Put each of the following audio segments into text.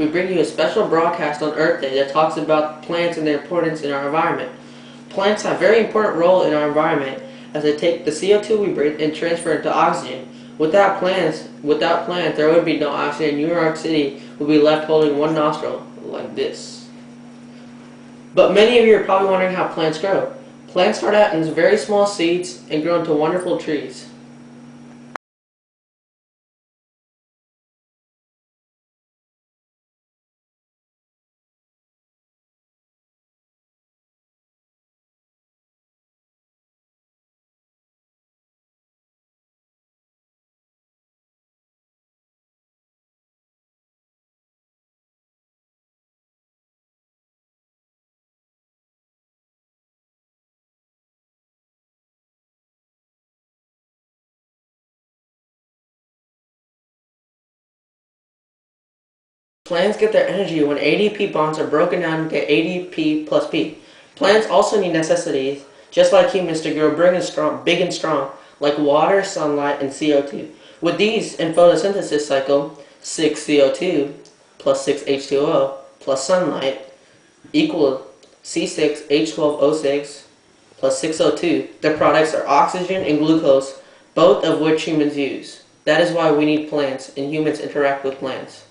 We bring you a special broadcast on Earth Day that talks about plants and their importance in our environment. Plants have a very important role in our environment as they take the CO2 we breathe and transfer it to oxygen. Without plants, there would be no oxygen. New York City would be left holding one nostril, like this. But many of you are probably wondering how plants grow. Plants start out in very small seeds and grow into wonderful trees. Plants get their energy when ADP bonds are broken down to get ADP plus P. Plants also need necessities, just like humans, to grow big and strong, like water, sunlight, and CO2. With these, in photosynthesis cycle, 6 CO2 plus 6 H2O plus sunlight equal C6H12O6 plus 6 O2. The products are oxygen and glucose, both of which humans use. That is why we need plants, and humans interact with plants.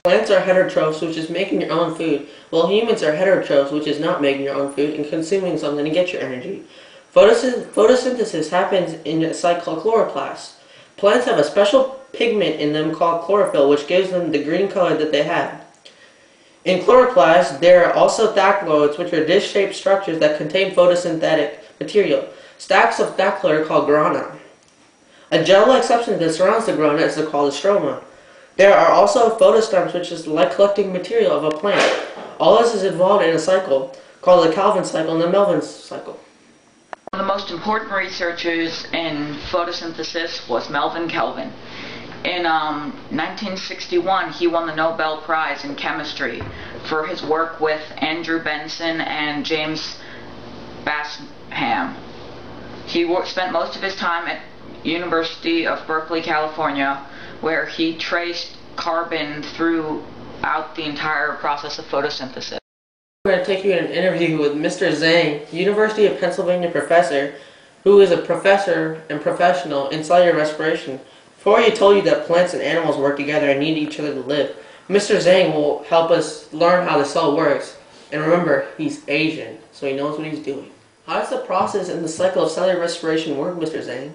Plants are heterotrophs, which is making your own food, while humans are heterotrophs, which is not making your own food and consuming something to get your energy. Photosynthesis happens in a site called chloroplast. Plants have a special pigment in them called chlorophyll, which gives them the green color that they have. In chloroplast, there are also thalloids, which are disc-shaped structures that contain photosynthetic material. Stacks of thalloid are called grana. A gel-like substance that surrounds the grana is called a stroma. There are also photostems, which is like collecting material of a plant. All this is involved in a cycle called the Calvin cycle and the Melvin cycle. One of the most important researchers in photosynthesis was Melvin Kelvin. In 1961, he won the Nobel Prize in Chemistry for his work with Andrew Benson and James Basham. He spent most of his time at University of Berkeley, California, where he traced carbon throughout the entire process of photosynthesis. We're going to take you in an interview with Mr. Zhang, University of Pennsylvania professor, who is a professor and professional in cellular respiration. Before he told you that plants and animals work together and need each other to live, Mr. Zhang will help us learn how the cell works. And remember, he's Asian, so he knows what he's doing. How does the process in the cycle of cellular respiration work, Mr. Zhang?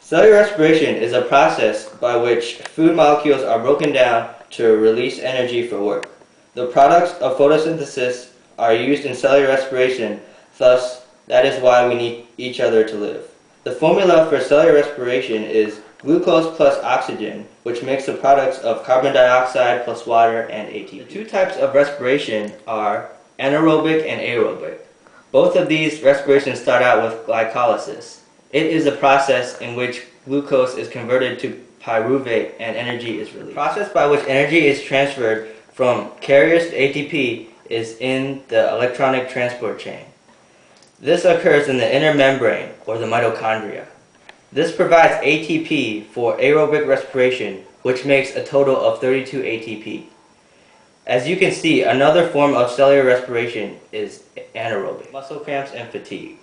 Cellular respiration is a process by which food molecules are broken down to release energy for work. The products of photosynthesis are used in cellular respiration, thus that is why we need each other to live. The formula for cellular respiration is glucose plus oxygen, which makes the products of carbon dioxide plus water and ATP. The two types of respiration are anaerobic and aerobic. Both of these respirations start out with glycolysis. It is a process in which glucose is converted to pyruvate and energy is released. The process by which energy is transferred from carriers to ATP is in the electronic transport chain. This occurs in the inner membrane, or the mitochondria. This provides ATP for aerobic respiration, which makes a total of 32 ATP. As you can see, another form of cellular respiration is anaerobic. Muscle cramps and fatigue.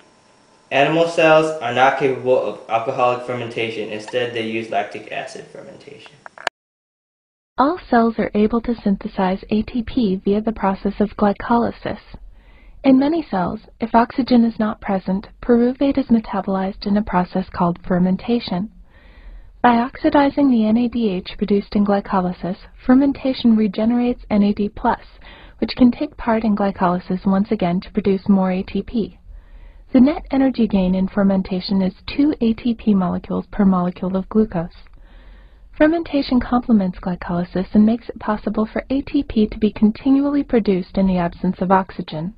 Animal cells are not capable of alcoholic fermentation. Instead, they use lactic acid fermentation. All cells are able to synthesize ATP via the process of glycolysis. In many cells, if oxygen is not present, pyruvate is metabolized in a process called fermentation. By oxidizing the NADH produced in glycolysis, fermentation regenerates NAD+, which can take part in glycolysis once again to produce more ATP. The net energy gain in fermentation is 2 ATP molecules per molecule of glucose. Fermentation complements glycolysis and makes it possible for ATP to be continually produced in the absence of oxygen.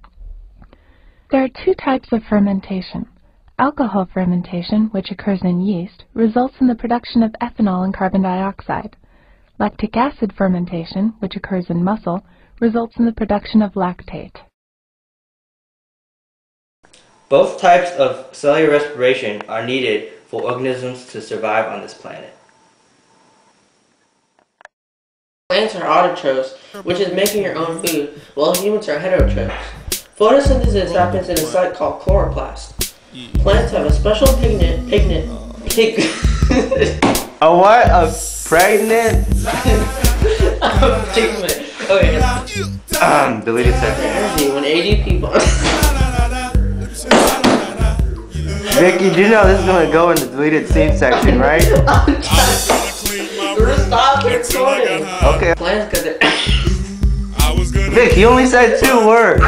There are two types of fermentation. Alcohol fermentation, which occurs in yeast, results in the production of ethanol and carbon dioxide. Lactic acid fermentation, which occurs in muscle, results in the production of lactate. Both types of cellular respiration are needed for organisms to survive on this planet. Plants are autotrophs, which is making your own food, while humans are heterotrophs. Photosynthesis happens in a site called chloroplast. Plants have a special pigment. A what? A pregnant? Pigment. Okay. Deleted section. Energy when ADP bonds. Vic, you do know this is going to go in the deleted scene section, right? Stop recording. Okay. Plants got their. Vic, you only said 2 words.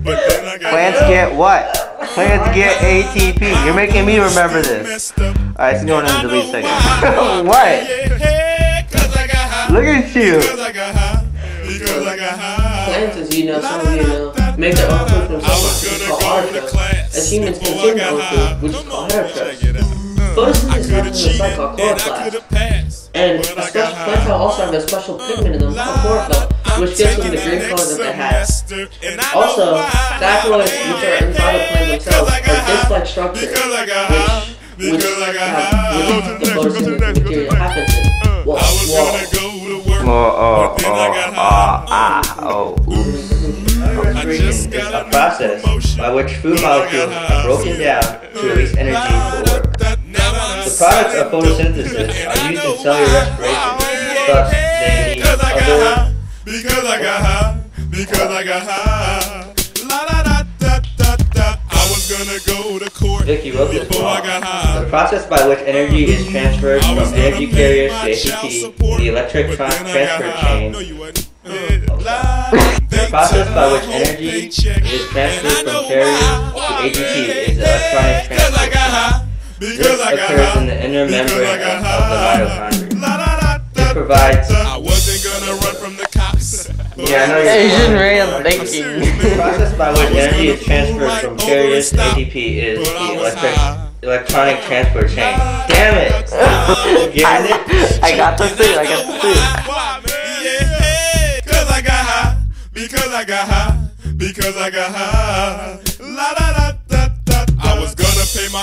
Plants get what? Plants get ATP. You're making me remember this. Alright, it's going in the delete section. What? Look at you. Plants, as you know, some of you know, make their own food themselves, which is called autotrophs. As humans consume their own food, which is called heterotrophs. Photosynthesis happens in a site called chloroplast. And plants also have a special pigment in them called chlorophyll, which gives them the green color that they have. Also, saccharoids, which are inside the plant themselves, are disc-like structures, which have the photosynthetic material happens in. Respiration is a process by which food molecules are broken down to release energy for work. The products of photosynthesis are used in cellular respiration, thus they need other... Because I got high. La da da da da da. I was gonna go to court. Vic, you wrote this before wrong. I got high. The process by which energy is transferred from energy carriers to ATP, the electric transfer chain. The process by which energy is transferred from carriers to ATP is the electronic transfer chain. This occurs in the inner membrane of the mitochondria. It provides... I wasn't gonna run from the cops. Yeah, I know you're Asian way of thinking. The process by which energy is transferred from carriers to ATP is the electronic transport chain. Damn it! I got the suit. I got the suit. Because I got high. Because I got high.